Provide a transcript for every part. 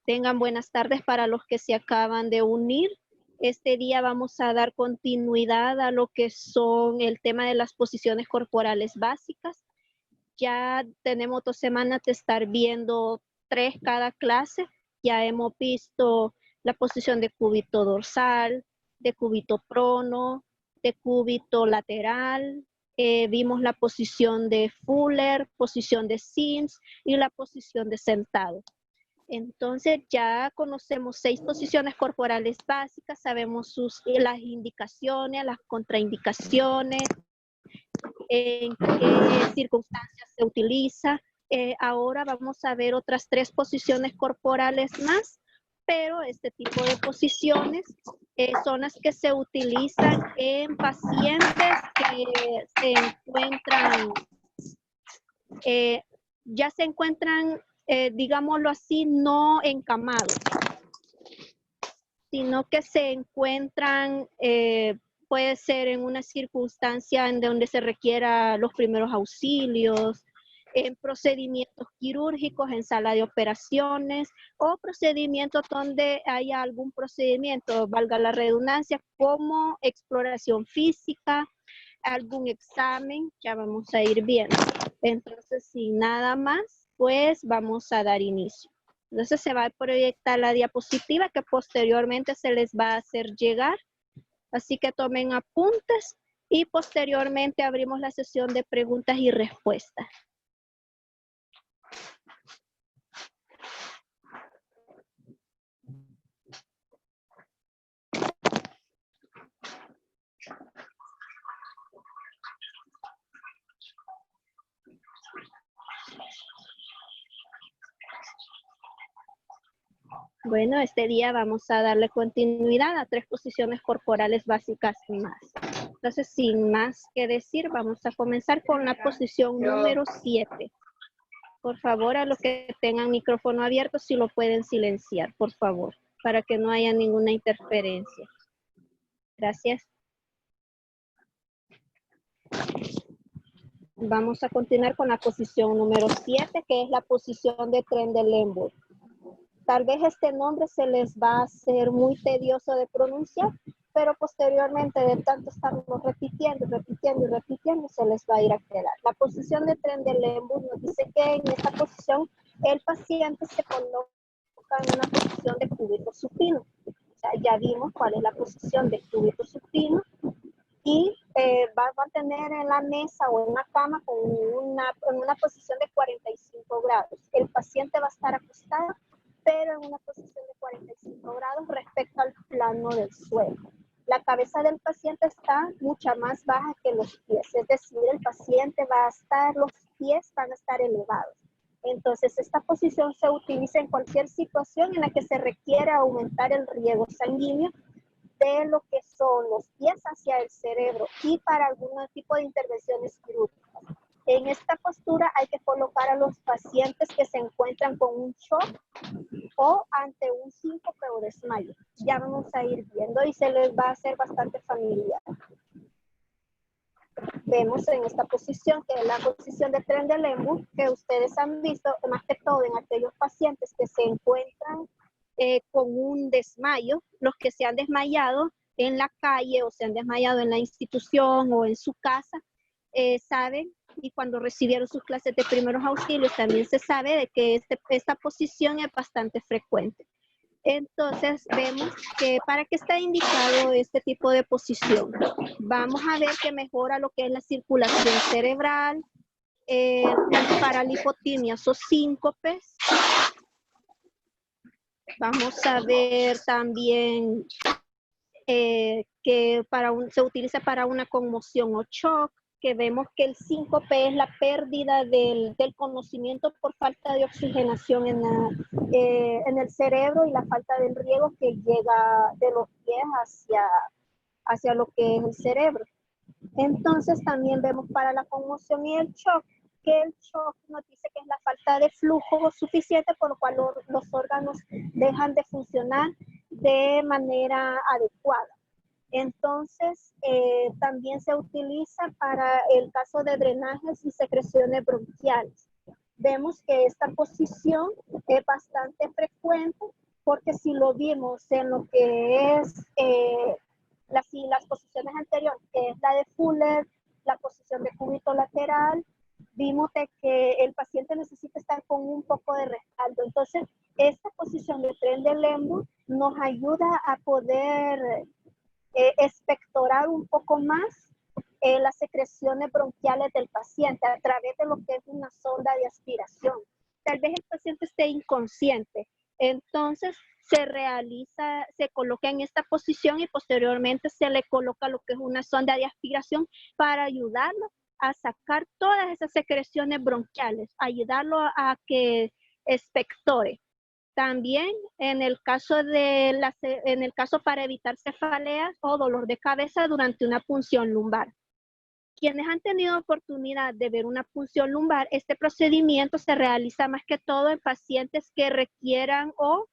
Tengan buenas tardes para los que se acaban de unir. Este día vamos a dar continuidad a lo que son el tema de las posiciones corporales básicas. Ya tenemos 2 semanas de estar viendo 3 cada clase. Ya hemos visto la posición de cúbito dorsal, de cúbito prono, de cúbito lateral. Vimos la posición de Fuller, posición de Sims y la posición de sentado. Entonces ya conocemos 6 posiciones corporales básicas, sabemos las indicaciones, las contraindicaciones, en qué circunstancias se utiliza. Ahora vamos a ver otras 3 posiciones corporales más, pero este tipo de posiciones son las que se utilizan en pacientes que se encuentran, ya se encuentran, digámoslo así, no encamados, sino que se encuentran, puede ser en una circunstancia en donde se requiera los primeros auxilios, en procedimientos quirúrgicos, en sala de operaciones o procedimientos donde haya algún procedimiento, valga la redundancia, como exploración física, algún examen, ya vamos a ir viendo. Entonces, sin nada más, pues vamos a dar inicio. Entonces se va a proyectar la diapositiva que posteriormente se les va a hacer llegar. Así que tomen apuntes y posteriormente abrimos la sesión de preguntas y respuestas. Bueno, este día vamos a darle continuidad a 3 posiciones corporales básicas más. Entonces, sin más que decir, vamos a comenzar con la posición número 7. Por favor, a los que tengan micrófono abierto, si lo pueden silenciar, por favor, para que no haya ninguna interferencia. Gracias. Vamos a continuar con la posición número 7, que es la posición de Trendelenburg. Tal vez este nombre se les va a hacer muy tedioso de pronunciar, pero posteriormente de tanto estarlo repitiendo, se les va a ir a quedar. La posición de Trendelenburg nos dice que en esta posición el paciente se coloca en una posición de cúbito supino. O sea, ya vimos cuál es la posición de cúbito supino y va a tener en la mesa o en una cama en una posición de 45 grados. El paciente va a estar acostado, pero en una posición de 45 grados respecto al plano del suelo. La cabeza del paciente está mucho más baja que los pies, es decir, el paciente los pies van a estar elevados. Entonces, esta posición se utiliza en cualquier situación en la que se requiere aumentar el riego sanguíneo de lo que son los pies hacia el cerebro y para algún tipo de intervenciones quirúrgicas. En esta postura hay que colocar a los pacientes que se encuentran con un shock o ante un síncope o desmayo. Ya vamos a ir viendo y se les va a hacer bastante familiar. Vemos en esta posición, que es la posición de Trendelenburg, que ustedes han visto más que todo en aquellos pacientes que se encuentran con un desmayo, los que se han desmayado en la calle o se han desmayado en la institución o en su casa, saben, y cuando recibieron sus clases de primeros auxilios también se sabe de que esta posición es bastante frecuente. Entonces vemos que para qué está indicado este tipo de posición. Vamos a ver que mejora lo que es la circulación cerebral, para lipotimias o síncopes. Vamos a ver también que se utiliza para una conmoción o shock, que vemos que el síncope es la pérdida del conocimiento por falta de oxigenación en el cerebro y la falta del riego que llega de los pies hacia lo que es el cerebro. Entonces también vemos para la conmoción y el shock, que el shock nos dice que es la falta de flujo suficiente, por lo cual los órganos dejan de funcionar de manera adecuada. Entonces, también se utiliza para el caso de drenajes y secreciones bronquiales. vemos que esta posición es bastante frecuente, porque si lo vimos en lo que es las posiciones anteriores, que es la de Fuller, la posición de cúbito lateral, vimos de que el paciente necesita estar con un poco de respaldo. Entonces, esta posición de Trendelenburg nos ayuda a poder expectorar un poco más las secreciones bronquiales del paciente a través de lo que es una sonda de aspiración. Tal vez el paciente esté inconsciente, entonces se coloca en esta posición y posteriormente se le coloca lo que es una sonda de aspiración para ayudarlo a sacar todas esas secreciones bronquiales, ayudarlo a que expectore. También en el caso para evitar cefaleas o dolor de cabeza durante una punción lumbar. Quienes han tenido oportunidad de ver una punción lumbar, este procedimiento se realiza más que todo en pacientes que requieran o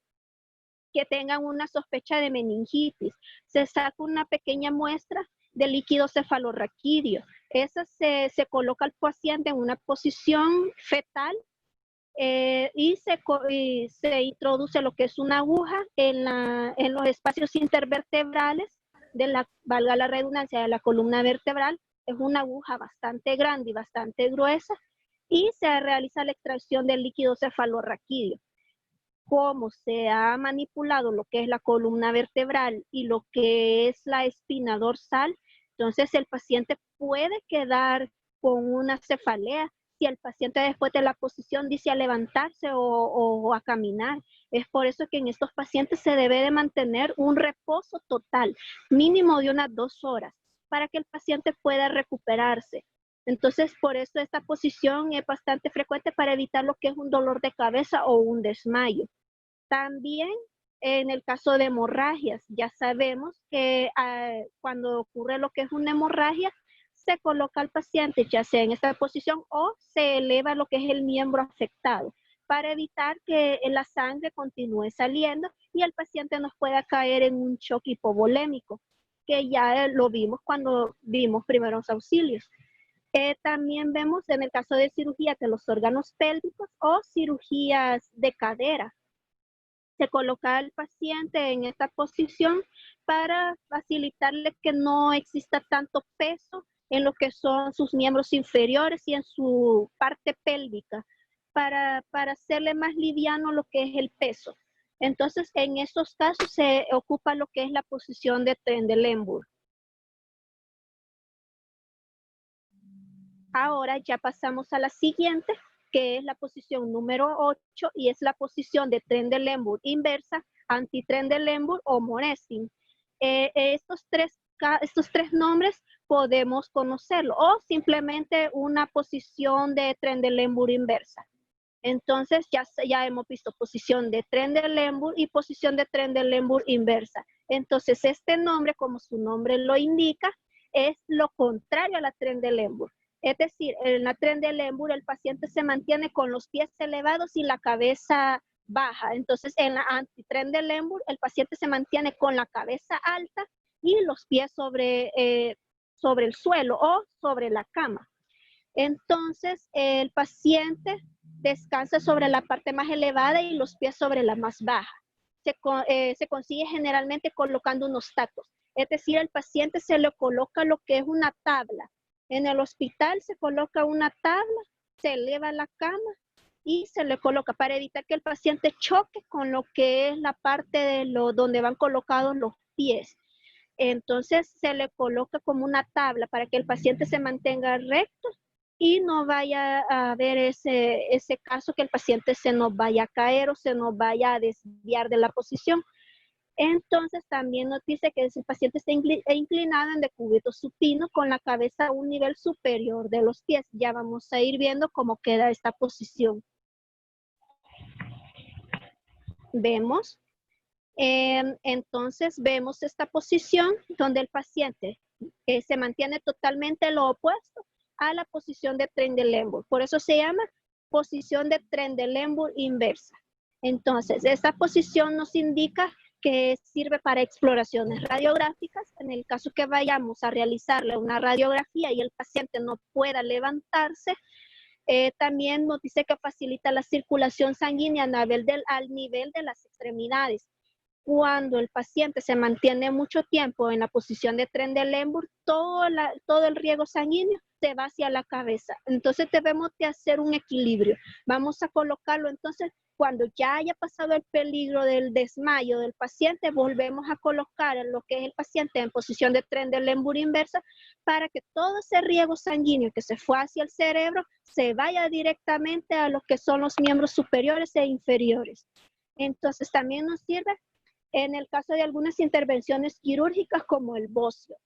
que tengan una sospecha de meningitis. Se saca una pequeña muestra de líquido cefalorraquídeo. Esa se coloca al paciente en una posición fetal y se introduce lo que es una aguja en los espacios intervertebrales valga la redundancia, de la columna vertebral. Es una aguja bastante grande y bastante gruesa y se realiza la extracción del líquido cefalorraquídeo. Como se ha manipulado lo que es la columna vertebral y lo que es la espina dorsal, entonces el paciente puede quedar con una cefalea si el paciente después de la posición dice a levantarse o a caminar. Es por eso que en estos pacientes se debe de mantener un reposo total, mínimo de unas 2 horas, para que el paciente pueda recuperarse. Entonces, por eso esta posición es bastante frecuente para evitar lo que es un dolor de cabeza o un desmayo. También en el caso de hemorragias, ya sabemos que cuando ocurre lo que es una hemorragia, se coloca al paciente ya sea en esta posición o se eleva lo que es el miembro afectado para evitar que la sangre continúe saliendo y el paciente nos pueda caer en un shock hipovolémico, que ya lo vimos cuando vimos primeros auxilios. También vemos en el caso de cirugía de los órganos pélvicos o cirugías de cadera. Se coloca al paciente en esta posición para facilitarle que no exista tanto peso en lo que son sus miembros inferiores y en su parte pélvica, para hacerle más liviano lo que es el peso. Entonces, en estos casos se ocupa lo que es la posición de Trendelenburg. Ahora ya pasamos a la siguiente, que es la posición número 8 y es la posición de Trendelenburg inversa, anti-Trendelenburg o Morestin. Estos tres nombres podemos conocerlo o simplemente una posición de Trendelenburg inversa. Entonces ya hemos visto posición de Trendelenburg y posición de Trendelenburg inversa. Entonces este nombre, como su nombre lo indica, es lo contrario a la Trendelenburg. Es decir, en la Trendelenburg el paciente se mantiene con los pies elevados y la cabeza baja. Entonces en la anti-Trendelenburg el paciente se mantiene con la cabeza alta y los pies sobre el suelo o sobre la cama. Entonces el paciente descansa sobre la parte más elevada y los pies sobre la más baja. Se consigue generalmente colocando unos tacos. Es decir, al paciente se le coloca lo que es una tabla. En el hospital se coloca una tabla, se eleva la cama y se le coloca para evitar que el paciente choque con lo que es la parte de donde van colocados los pies. Entonces se le coloca como una tabla para que el paciente se mantenga recto y no vaya a haber ese caso que el paciente se nos vaya a caer o se nos vaya a desviar de la posición. Entonces también nos dice que si el paciente está inclinado en decúbito supino con la cabeza a un nivel superior de los pies. Ya vamos a ir viendo cómo queda esta posición. Vemos. Entonces vemos esta posición donde el paciente se mantiene totalmente lo opuesto a la posición de Trendelenburg. Por eso se llama posición de Trendelenburg inversa. Entonces, esta posición nos indica que sirve para exploraciones radiográficas. En el caso que vayamos a realizarle una radiografía y el paciente no pueda levantarse, También nos dice que facilita la circulación sanguínea al nivel de las extremidades. Cuando el paciente se mantiene mucho tiempo en la posición de Trendelenburg, todo el riego sanguíneo se va hacia la cabeza. Entonces debemos de hacer un equilibrio. Vamos a colocarlo entonces cuando ya haya pasado el peligro del desmayo del paciente, volvemos a colocar lo que es el paciente en posición de Trendelenburg inversa para que todo ese riego sanguíneo que se fue hacia el cerebro se vaya directamente a lo que son los miembros superiores e inferiores. Entonces también nos sirve en el caso de algunas intervenciones quirúrgicas como el bocio.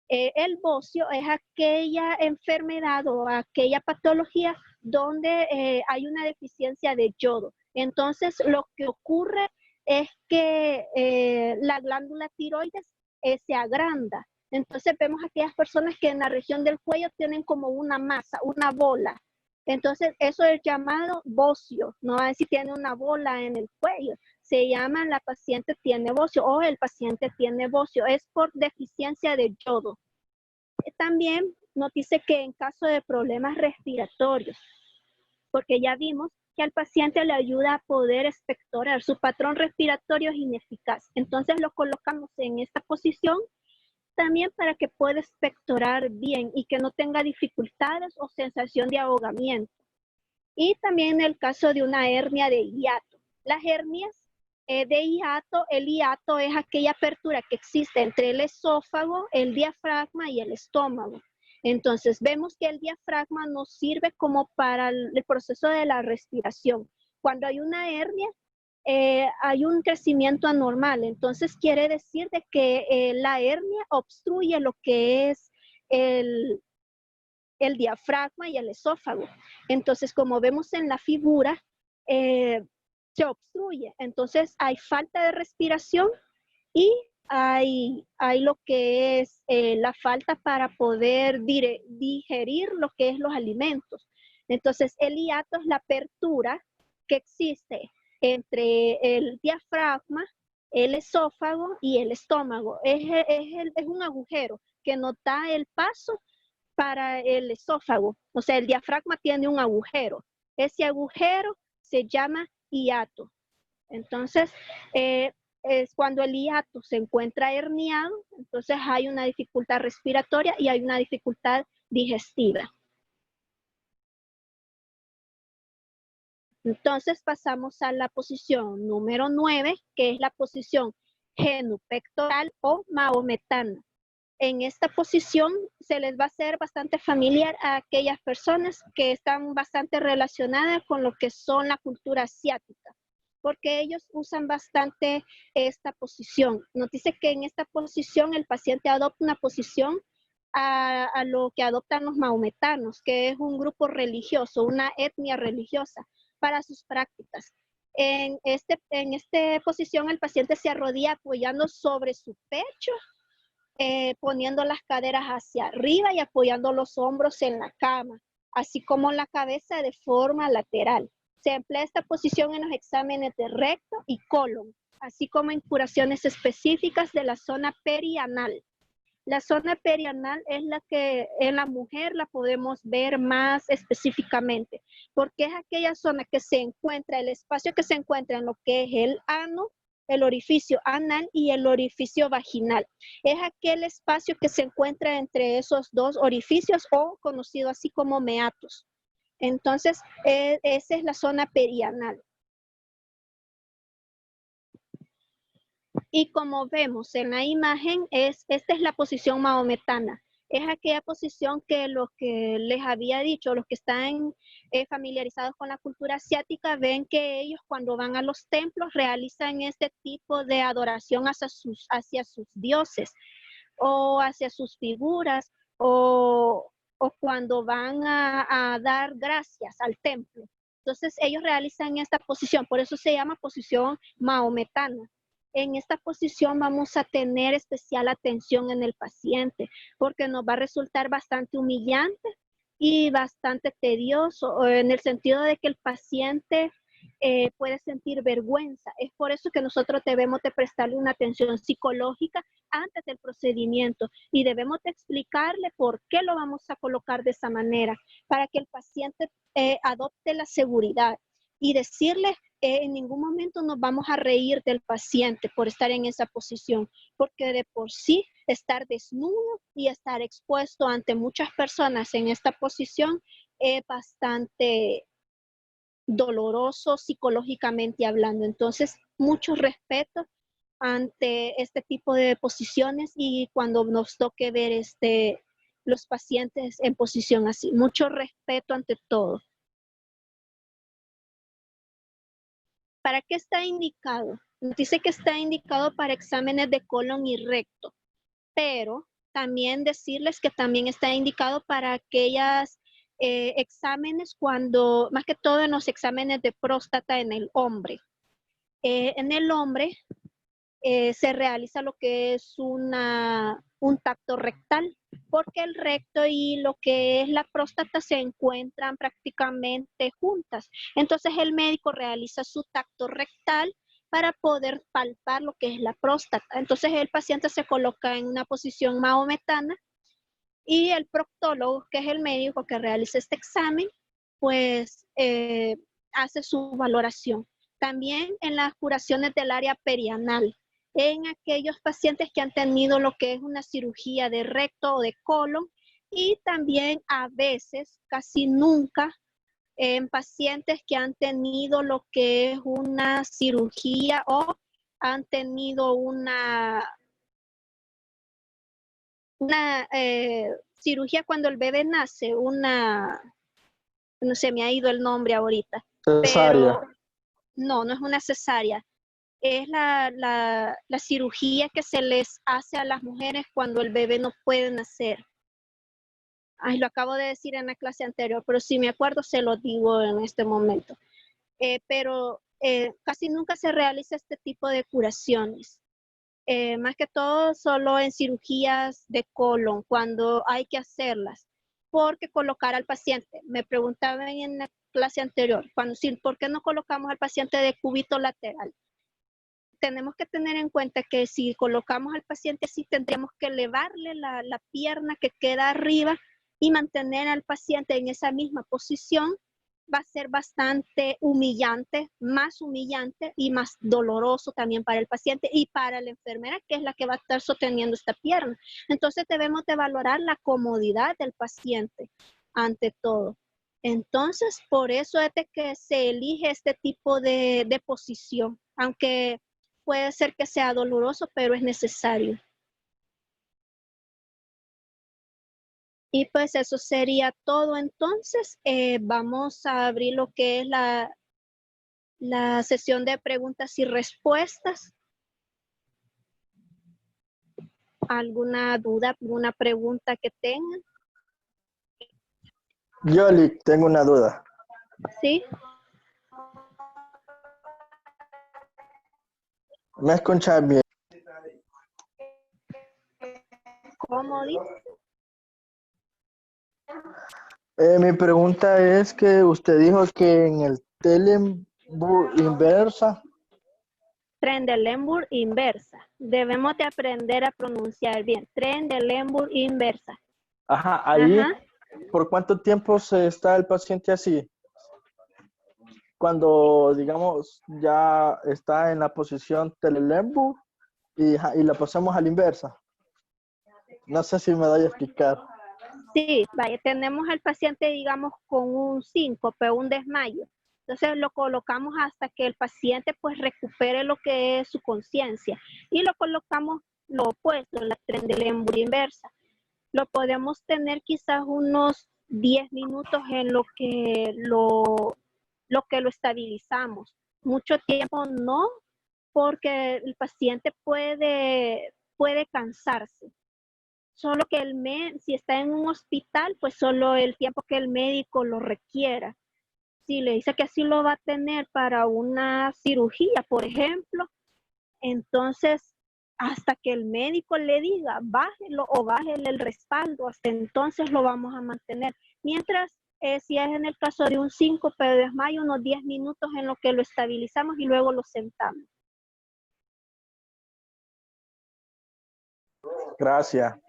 El bocio es aquella enfermedad o aquella patología donde hay una deficiencia de yodo. Entonces, lo que ocurre es que la glándula tiroides se agranda. Entonces, vemos aquellas personas que en la región del cuello tienen como una masa, una bola. Entonces, eso es llamado bocio. No es si tiene una bola en el cuello. Se llama la paciente tiene bocio o el paciente tiene bocio. Es por deficiencia de yodo. También nos dice que en caso de problemas respiratorios, porque ya vimos que al paciente le ayuda a poder expectorar, su patrón respiratorio es ineficaz. Entonces lo colocamos en esta posición también para que pueda expectorar bien y que no tenga dificultades o sensación de ahogamiento. Y también en el caso de una hernia de hiato. Las hernias de hiato, el hiato es aquella apertura que existe entre el esófago, el diafragma y el estómago. Entonces vemos que el diafragma nos sirve como para el proceso de la respiración. Cuando hay una hernia, hay un crecimiento anormal. Entonces quiere decir de que la hernia obstruye lo que es el diafragma y el esófago. Entonces, como vemos en la figura, se obstruye. Entonces, hay falta de respiración y hay lo que es la falta para poder digerir lo que es los alimentos. Entonces, el hiato es la apertura que existe entre el diafragma, el esófago y el estómago. Es un agujero que nos da el paso para el esófago. O sea, el diafragma tiene un agujero. Ese agujero se llama hiato. Entonces, es cuando el hiato se encuentra herniado, entonces hay una dificultad respiratoria y hay una dificultad digestiva. Entonces pasamos a la posición número 9, que es la posición genupectoral o mahometana. En esta posición se les va a hacer bastante familiar a aquellas personas que están bastante relacionadas con lo que son la cultura asiática, porque ellos usan bastante esta posición. Nos dice que en esta posición el paciente adopta una posición a lo que adoptan los mahometanos, que es un grupo religioso, una etnia religiosa, para sus prácticas. En esta posición el paciente se arrodilla apoyando sobre su pecho, poniendo las caderas hacia arriba y apoyando los hombros en la cama, así como la cabeza de forma lateral. Se emplea esta posición en los exámenes de recto y colon, así como en curaciones específicas de la zona perianal. La zona perianal es la que en la mujer la podemos ver más específicamente, porque es aquella zona que se encuentra, el espacio que se encuentra en lo que es el ano, el orificio anal y el orificio vaginal. Es aquel espacio que se encuentra entre esos dos orificios o conocido así como meatos. Entonces, esa es la zona perianal. Y como vemos en la imagen, esta es la posición mahometana. Es aquella posición que los que les había dicho, los que están familiarizados con la cultura asiática, ven que ellos cuando van a los templos realizan este tipo de adoración hacia sus dioses o hacia sus figuras o cuando van a dar gracias al templo. Entonces ellos realizan esta posición, por eso se llama posición mahometana. En esta posición vamos a tener especial atención en el paciente porque nos va a resultar bastante humillante y bastante tedioso en el sentido de que el paciente puede sentir vergüenza. Es por eso que nosotros debemos de prestarle una atención psicológica antes del procedimiento y debemos de explicarle por qué lo vamos a colocar de esa manera, para que el paciente adopte la seguridad y decirle en ningún momento nos vamos a reír del paciente por estar en esa posición, porque de por sí estar desnudo y estar expuesto ante muchas personas en esta posición es bastante doloroso psicológicamente hablando. Entonces, mucho respeto ante este tipo de posiciones y cuando nos toque ver los pacientes en posición así. Mucho respeto ante todo. ¿Para qué está indicado? Nos dice que está indicado para exámenes de colon y recto, pero también decirles que también está indicado para aquellas exámenes cuando, más que todo en los exámenes de próstata en el hombre. En el hombre se realiza lo que es un tacto rectal, porque el recto y lo que es la próstata se encuentran prácticamente juntas. Entonces el médico realiza su tacto rectal para poder palpar lo que es la próstata. Entonces el paciente se coloca en una posición mahometana y el proctólogo, que es el médico que realiza este examen, pues hace su valoración. También en las curaciones del área perianal, en aquellos pacientes que han tenido lo que es una cirugía de recto o de colon, y también a veces, casi nunca, en pacientes que han tenido lo que es una cirugía o han tenido una cirugía cuando el bebé nace, no se me ha ido el nombre ahorita, Cesárea. pero no es una cesárea. Es la cirugía que se les hace a las mujeres cuando el bebé no puede nacer. Ay, lo acabo de decir en la clase anterior, pero si me acuerdo se lo digo en este momento. Pero casi nunca se realiza este tipo de curaciones. Más que todo solo en cirugías de colon, cuando hay que hacerlas, porque colocar al paciente, me preguntaban en la clase anterior, ¿por qué no colocamos al paciente de cúbito lateral? Tenemos que tener en cuenta que si colocamos al paciente así, tendríamos que elevarle la pierna que queda arriba y mantener al paciente en esa misma posición. Va a ser bastante humillante, más humillante y más doloroso también para el paciente y para la enfermera, que es la que va a estar sosteniendo esta pierna. Entonces debemos de valorar la comodidad del paciente ante todo. Entonces, por eso es de que se elige este tipo de posición, aunque puede ser que sea doloroso, pero es necesario. Y pues eso sería todo. Entonces, vamos a abrir lo que es la sesión de preguntas y respuestas. ¿Alguna duda, alguna pregunta que tengan? Yoli, tengo una duda. ¿Sí? ¿Me escuchas bien? ¿Cómo dice? Mi pregunta es que usted dijo que en el Trendelenburg inversa. Trendelenburg inversa. Debemos de aprender a pronunciar bien. Trendelenburg inversa. Ajá, ahí, Ajá. ¿por cuánto tiempo se está el paciente así? Cuando, digamos, ya está en la posición Trendelenburg y la pasamos a la inversa. No sé si me doy a explicar. Sí, vaya, tenemos al paciente, digamos, con un síncope, un desmayo. Entonces lo colocamos hasta que el paciente pues recupere lo que es su conciencia y lo colocamos lo opuesto, en la Trendelenburg inversa. Lo podemos tener quizás unos 10 minutos en lo que lo estabilizamos. Mucho tiempo no, porque el paciente puede cansarse. Solo que si está en un hospital, pues solo el tiempo que el médico lo requiera. Si le dice que así lo va a tener para una cirugía, por ejemplo, entonces hasta que el médico le diga bájelo o bájele el respaldo, hasta entonces lo vamos a mantener. Mientras Si es en el caso de un síncope de desmayo, unos 10 minutos en lo que lo estabilizamos y luego lo sentamos. Gracias.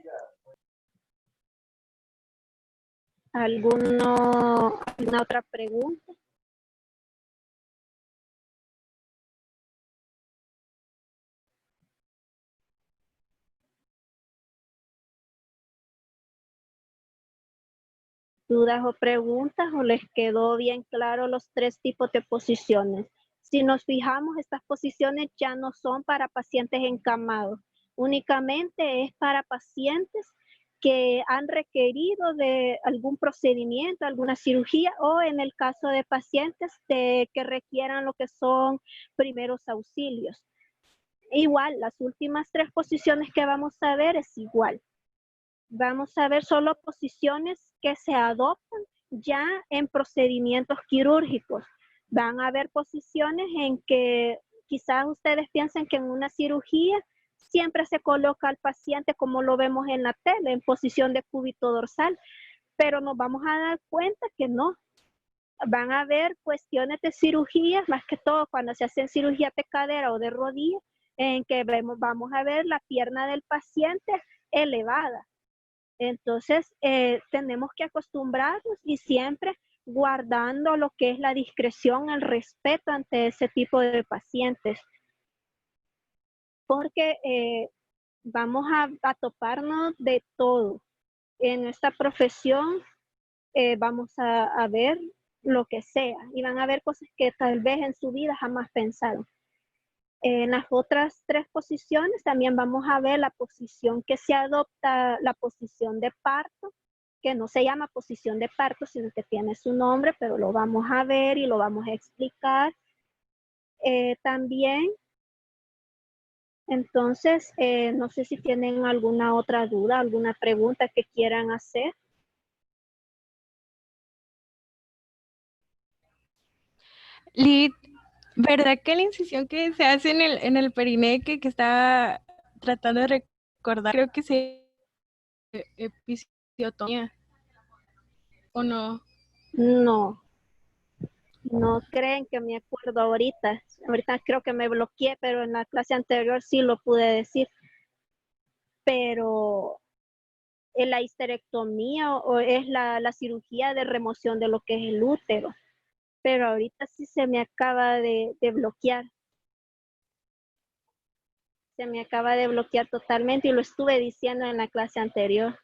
¿Alguna otra pregunta? ¿Dudas o preguntas o les quedó bien claro los 3 tipos de posiciones? Si nos fijamos, estas posiciones ya no son para pacientes encamados, únicamente es para pacientes que han requerido de algún procedimiento, alguna cirugía, o en el caso de pacientes que requieran lo que son primeros auxilios. Igual, las últimas 3 posiciones que vamos a ver es igual. Vamos a ver solo posiciones que se adoptan ya en procedimientos quirúrgicos. Van a haber posiciones en que quizás ustedes piensen que en una cirugía siempre se coloca al paciente como lo vemos en la tele, en posición de cúbito dorsal, pero nos vamos a dar cuenta que no. Van a haber cuestiones de cirugía, más que todo cuando se hacen cirugía de cadera o de rodilla, en que vamos a ver la pierna del paciente elevada. Entonces, tenemos que acostumbrarnos y siempre guardando lo que es la discreción, el respeto ante ese tipo de pacientes. Porque vamos a toparnos de todo. En esta profesión vamos a ver lo que sea y van a ver cosas que tal vez en su vida jamás pensaron. En las otras 3 posiciones también vamos a ver la posición que se adopta, la posición de parto, que no se llama posición de parto, sino que tiene su nombre, pero lo vamos a ver y lo vamos a explicar. También, entonces, no sé si tienen alguna otra duda, alguna pregunta que quieran hacer. Lid, ¿verdad que la incisión que se hace en el periné que estaba tratando de recordar, creo que se episiotomía, ¿o no? No, no creen que me acuerdo ahorita. Ahorita creo que me bloqueé, pero en la clase anterior sí lo pude decir. Pero la histerectomía o es la cirugía de remoción de lo que es el útero. Pero ahorita sí se me acaba de bloquear. Se me acaba de bloquear totalmente y lo estuve diciendo en la clase anterior.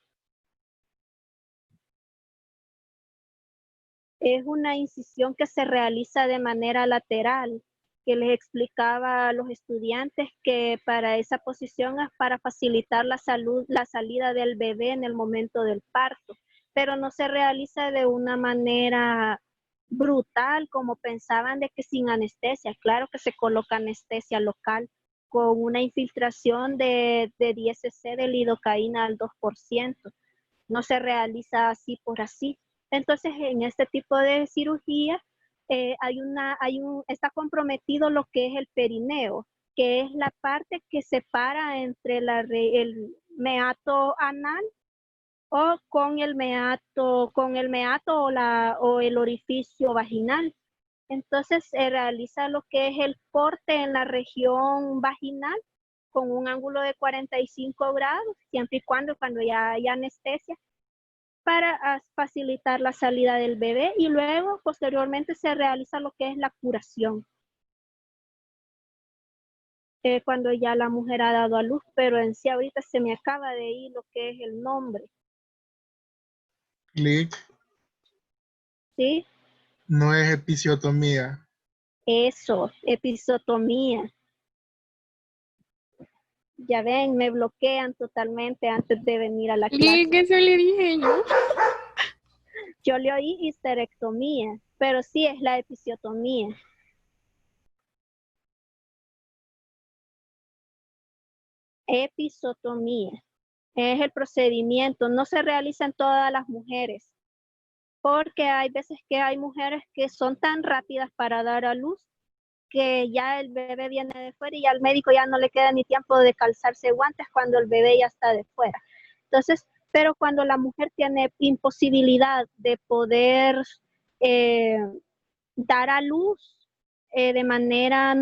Es una incisión que se realiza de manera lateral, que les explicaba a los estudiantes que para esa posición es para facilitar la salida del bebé en el momento del parto, pero no se realiza de una manera brutal como pensaban de que sin anestesia. Claro que se coloca anestesia local con una infiltración de 10 cc de lidocaína al 2%. No se realiza así por así. Entonces, en este tipo de cirugía está comprometido lo que es el perineo, que es la parte que separa entre el meato anal o con el meato o el orificio vaginal. Entonces se realiza lo que es el corte en la región vaginal con un ángulo de 45 grados, siempre y cuando ya hay anestesia, para facilitar la salida del bebé y luego posteriormente se realiza lo que es la curación. Cuando ya la mujer ha dado a luz, pero en sí ahorita se me acaba de ir lo que es el nombre. Clic, ¿Sí? no es episiotomía. Eso, episiotomía. Ya ven, me bloquean totalmente antes de venir a la clase. Lid, eso le dije yo. Yo le oí histerectomía, pero sí es la episiotomía. Episiotomía es el procedimiento, no se realiza en todas las mujeres, porque hay veces que hay mujeres que son tan rápidas para dar a luz que ya el bebé viene de fuera y al médico ya no le queda ni tiempo de calzarse guantes cuando el bebé ya está de fuera. Entonces, Pero cuando la mujer tiene imposibilidad de poder dar a luz de manera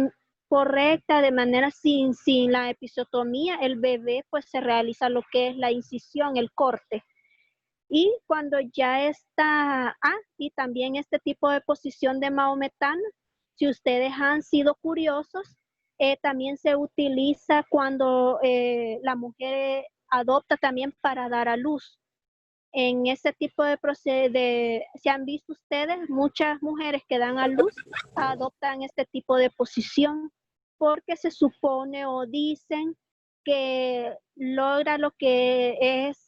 correcta, de manera sin la episiotomía, el bebé pues se realiza lo que es la incisión, el corte. Y cuando ya está, y también este tipo de posición de maometano, si ustedes han sido curiosos, también se utiliza cuando la mujer adopta también para dar a luz. En ese tipo de proceder, si han visto ustedes, muchas mujeres que dan a luz adoptan este tipo de posición porque se supone o dicen que logra lo que es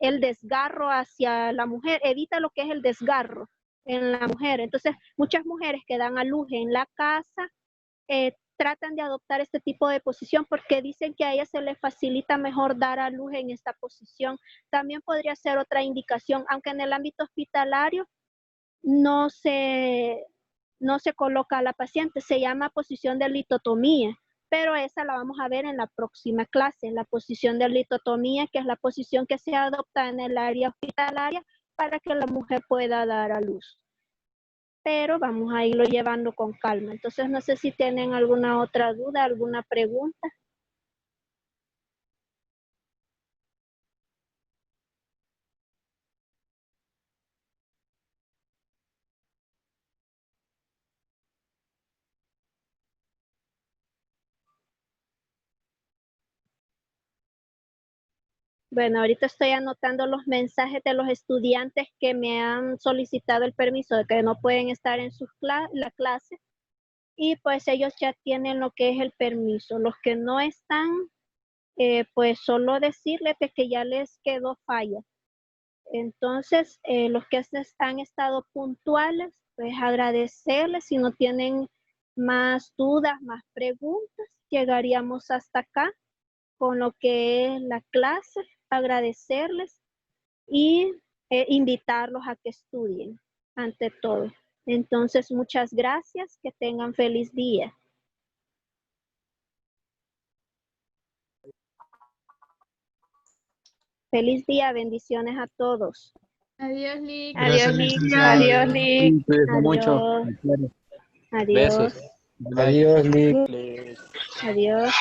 el desgarro hacia la mujer, evita lo que es el desgarro en la mujer. Entonces, muchas mujeres que dan a luz en la casa tratan de adoptar este tipo de posición porque dicen que a ellas se les facilita mejor dar a luz en esta posición. También podría ser otra indicación, aunque en el ámbito hospitalario no se coloca a la paciente, se llama posición de litotomía, pero esa la vamos a ver en la próxima clase, la posición de litotomía, que es la posición que se adopta en el área hospitalaria para que la mujer pueda dar a luz. Pero vamos a irlo llevando con calma. Entonces, no sé si tienen alguna otra duda, alguna pregunta. Bueno, ahorita estoy anotando los mensajes de los estudiantes que me han solicitado el permiso de que no pueden estar en la clase. Y pues ellos ya tienen lo que es el permiso. Los que no están, pues solo decirles de que ya les quedó falla. Entonces, los que han estado puntuales, pues agradecerles. Si no tienen más dudas, más preguntas, llegaríamos hasta acá con lo que es la clase, agradecerles y invitarlos a que estudien ante todo. Entonces, muchas gracias, que tengan feliz día. Feliz día, bendiciones a todos. Adiós, Lick. Gracias, Adiós, Lick. licenciada. Adiós, Lick. Sí, cuídese mucho. Adiós. Besos. Adiós. Bye. Adiós, Lick. Adiós.